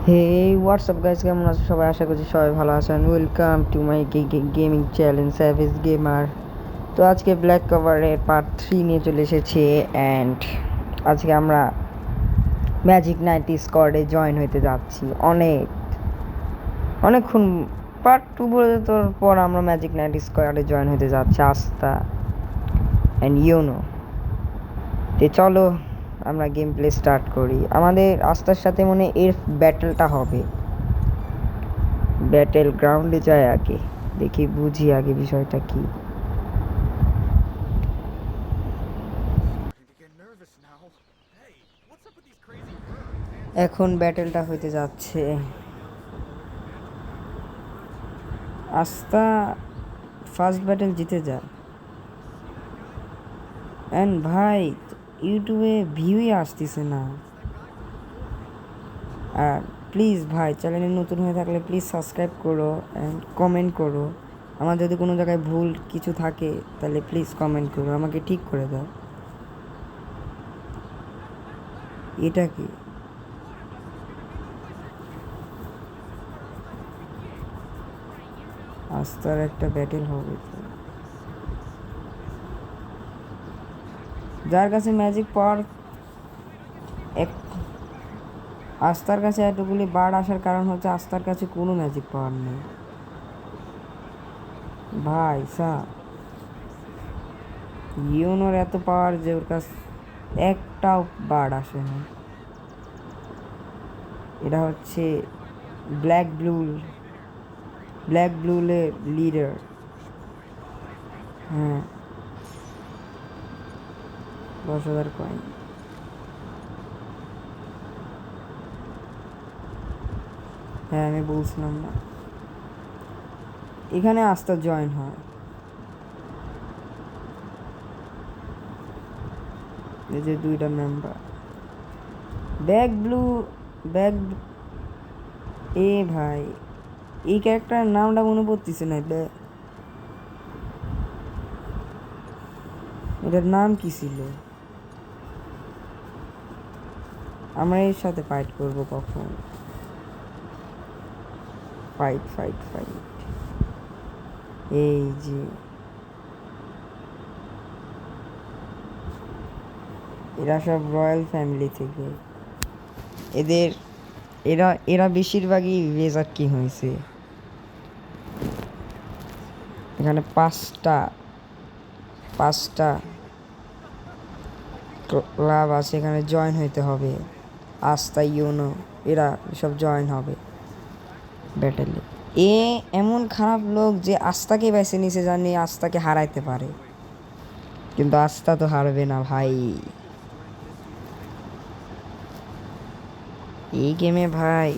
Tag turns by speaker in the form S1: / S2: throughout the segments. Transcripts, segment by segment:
S1: হে WhatsApp guys, কেমন আছো সবাই? আশা করছি সবাই ভালো আছেন। Welcome to my gaming channel savage gamer. তো আজকে ব্ল্যাক কভারের পার্ট 3 নিয়ে চলে এসেছি। অ্যান্ড আজকে আমরা ম্যাজিক নাইট স্কোয়াডে জয়েন হতে যাচ্ছি। অনেকক্ষণ পার্ট 2 বলে তোর পর আমরা ম্যাজিক নাইট স্কোয়াডে জয়েন হতে যাচ্ছি আস্থা অ্যান্ড ইউনো। তো চলো আমরা গেম প্লে স্টার্ট করি। আমাদের আস্থার সাথে মনে এর ব্যাটেলটা হবে। ব্যাটেল গ্রাউন্ডে যায় আগে, দেখি বুঝি আগে বিষয়টা কি। এখন ব্যাটেলটা হইতে যাচ্ছে। আস্থা ফার্স্ট ব্যাটেল জিতে যায়। অ্যান্ড ভাই ইউটিউবে ভিউই আসতেছে না। আর প্লিজ ভাই, চ্যানেলে নতুন হয়ে থাকলে প্লিজ সাবস্ক্রাইব করো অ্যান্ড কমেন্ট করো। আমার যদি কোনো জায়গায় ভুল কিছু থাকে তাহলে প্লিজ কমেন্ট করো, আমাকে ঠিক করে দাও। এটা কি? আস্থার একটা ব্যাটেল হবে তো। যার কাছে ম্যাজিক পাওয়ার এক আস্থার কাছে এতগুলি বার্ড আসার কারণ হচ্ছে আস্থার কাছে কোনো ম্যাজিক পাওয়ার নেই ভাই সাহ। ইউনোর এত পাওয়ার যে ওর কাছে একটাও বার্ড আসে না। এটা হচ্ছে ব্ল্যাক ব্লুলের লিডার। হ্যাঁ, 10,000 কয়েন। হ্যাঁ, আমি বলছিলাম না, এখানে আস্থা জয়েন হয়। এই যে 2টা মেম্বার ব্যাক এ ভাই, এই ক্যারেক্টারের নামটা মনে পড়তেছে না। এটার নাম কি ছিল? আমরা এর সাথে ফাইট করব কখন? Fight fight fight. এই যে এরা সব রয়্যাল ফ্যামিলি থেকে। এদের এরা এরা বেশিরভাগই রেজার কিং হয়েছে। এখানে পাঁচটা ক্লাব আছে, এখানে জয়েন হইতে হবে। আস্থা, ইউনো, এরা সব জয়েন হবে ব্যাটেলে। এমন খারাপ লোক যে আস্থাকে বেছে নিছে, জানি আস্থাকে হারাইতে পারে, কিন্তু আস্থা তো হারবে না ভাই এই গেমে ভাই।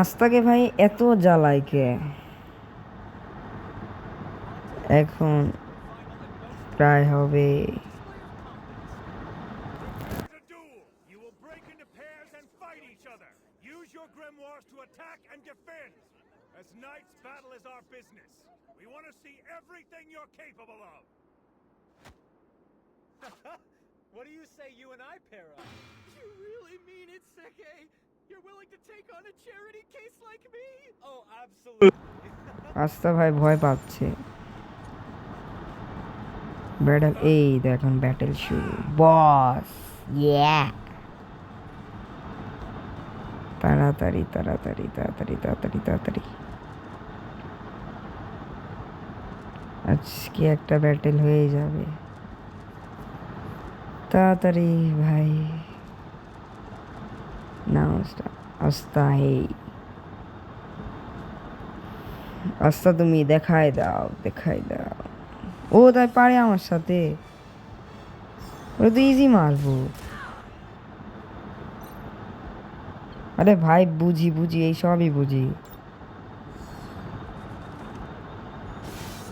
S1: আস্থাকে ভাই এত জ্বালায় কে? এখন প্রায় হবে।
S2: What do you say you and I pair up? You really mean it, Seke? You're willing to take on a charity case like me? Oh, absolutely.
S1: আস্থা ভাই ভয় পাচ্ছে। ব্যাটেল, এই দেখুন ব্যাটেল শুরু। বস ইয়া, তাড়াতাড়ি তাড়াতাড়ি তাড়াতাড়ি তাড়াতাড়ি তাড়াতাড়ি। আজকে একটা ব্যাটেল হয়ে যাবে তাড়াতাড়ি ভাই। না আস্থা, এই আস্থা তুমি দেখাই দাও। ও তাই পারে আমার সাথে, ওরা তো ইজি মারবো। আরে ভাই বুঝি এই সবই বুঝি।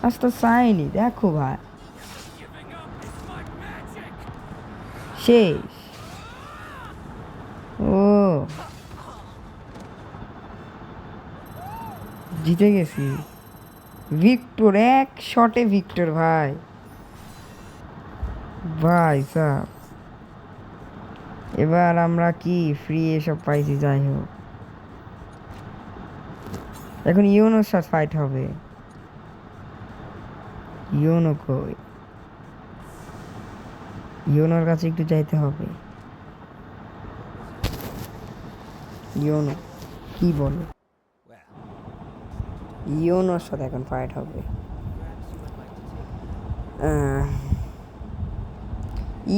S1: আস্থা চাইনি, দেখো ভাই শেষ। ও জিতে গেছি। ভিক্টর, এক শটে ভিক্টর ভাই। ভাই সাব, এবার আমরা কি ফ্রি এসব পাইছি, যাই হোক। এখন ইউনোর সাথে ফাইট হবে। ইউনো কই? ইউনোর কাছে একটু যাইতে হবে। ইউনো কি বলো?
S2: Well,
S1: ইউনোর সাথে এখন ফাইট হবে।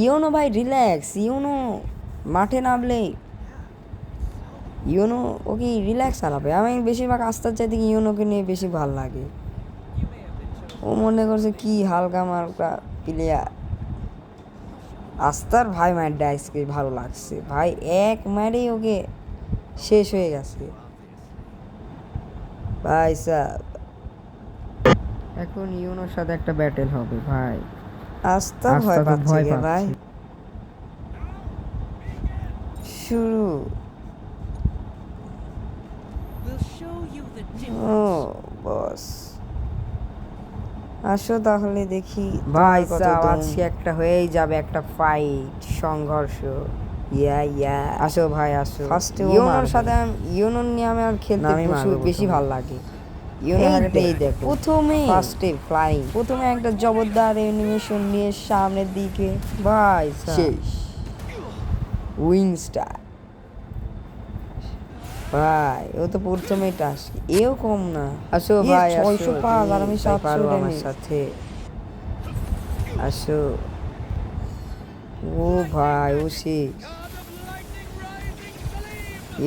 S1: ইউনো ভাই রিল্যাক্স। ইউনো মাঠে নামলে ইউনো ওকে রিল্যাক্স চালাবে। আমি বেশিরভাগ আস্তার চাইতে ইউনোকে নিয়ে বেশি ভাল লাগে। ও মনে করছে কি হালকা মালকা প্লেয়ার। আস্তার ভাই ম্যাট ডাইসকে ভালো লাগছে ভাই, এক ম্যারেই ওকে শেষ হয়ে গেছে ভাই সাব। এখন ইউনোর সাথে একটা ব্যাটেল হবে ভাই। আস্তা ভয় পাচ্ছে গে ভাই। শুরু।
S2: we'll show you the
S1: ও বস, আসো তাহলে দেখি ভাই সাব। আজকে একটা হয়েই যাবে, একটা ফাইট, সংঘর্ষ। ইয়া আসো ভাই আসো। ইউনোর সাথে ইউনোর নিয়ে আমি আর খেলতে বেশি ভালো লাগে। প্রথমে ফার্স্টে ফ্লাইং, প্রথমে একটা জবরদার অ্যানিমেশন নিয়ে সামনের দিকে ভাই শেষ উইংস্টার। ভাই ও তো প্রথমেই টাস্ক, এও কম না। আসো ভাই 605 আর আমি 700 আমার সাথে। আসো। ও ভাই ও শেষ,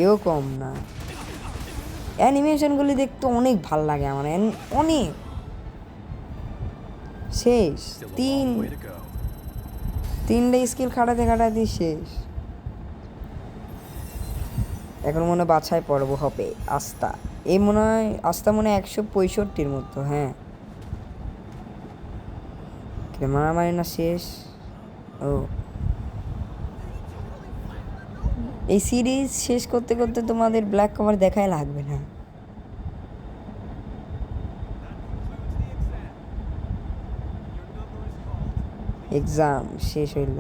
S1: এও কম না। অ্যানিমেশনগুলি দেখতে অনেক ভাল লাগে আমার, অনেক। শেষ তিনটে স্কিল খাটাতে খাটাতে শেষ। এখন মনে হয় বাছাই পর্ব হবে। আস্থা, এই মনে হয় আস্থা মনে হয় 165 মতো। হ্যাঁ, মারামারি না শেষ। ও, এই সিরিজ শেষ করতে করতে তোমাদের ব্ল্যাক কভার দেখাই লাগবে না। এক্সাম শেষ হইল,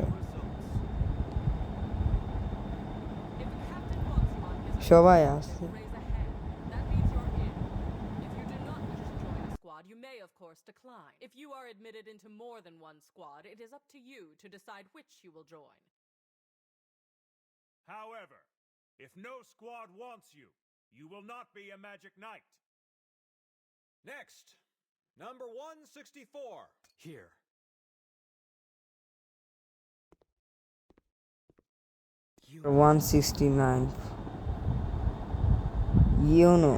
S1: সবাই আসছে।
S3: You may, of course, decline. If you are admitted into more than one squad, it is up to you to decide which you will join.
S4: However, if no squad wants you, you will not be a Magic Knight.
S2: Next, number 164. Here. You
S1: 169 Uno.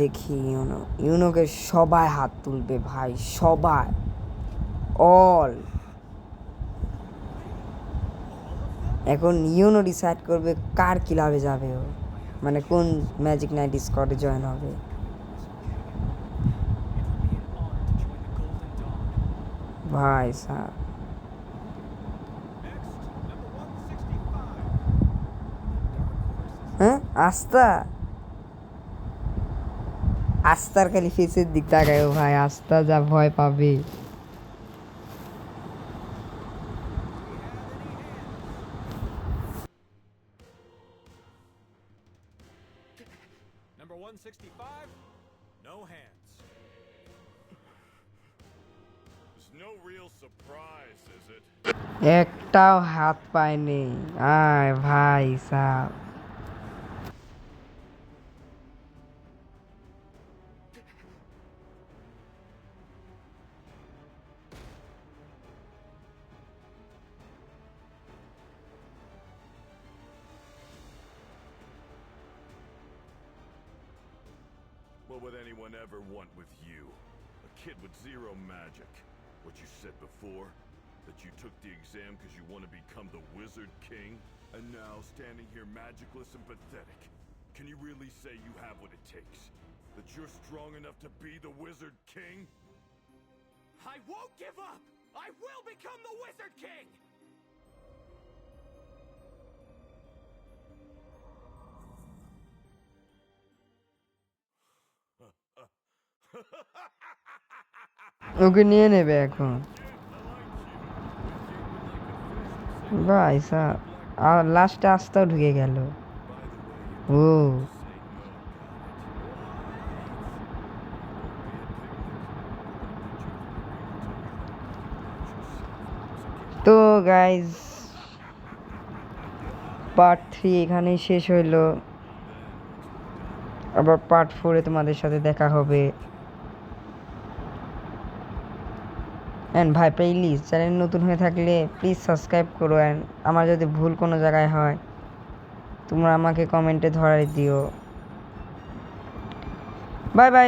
S1: দেখি ইউনোকে সবাই হাত তুলবে ভাই, সবাই, all. এখন YONO decide করবে কার ক্লাবে যাবে ও, মানে কোন ম্যাজিক নাইট স্কোয়াডে জয়েন হবে। ভাই স্যার, হ্যাঁ আস্থা, আস্তার খালি ফেসের দিক তাকায় ভাই, আস্থা যা ভয় পাবে।
S2: Number 165. No hands.
S4: There's no real surprise, is it?
S1: একটাও হাত পায়নি। আয় ভাই সাহ,
S4: What would anyone ever want with you? A kid with zero magic. What you said before? That you took the exam because you want to become the Wizard King? And now standing here magicless and pathetic. Can you really say you have what it takes? That you're strong enough to be the Wizard King?
S2: I won't give up! I will become the Wizard King!
S1: ওকে নিয়ে নেবে এখন ভাই সাহ আর লাস্টে আস্তাও ঢুকে গেল ও তো guys part 3 এখানেই শেষ হইলো আবার পার্ট 4 এ তোমাদের সাথে দেখা হবে অ্যান্ড ভাই প্লিজ চ্যানেল নতুন হয়ে থাকলে প্লিজ সাবস্ক্রাইব করো অ্যান্ড আমার যদি ভুল কোনো জায়গায় হয় তোমরা আমাকে কমেন্টে ধরাই দিও বাই বাই।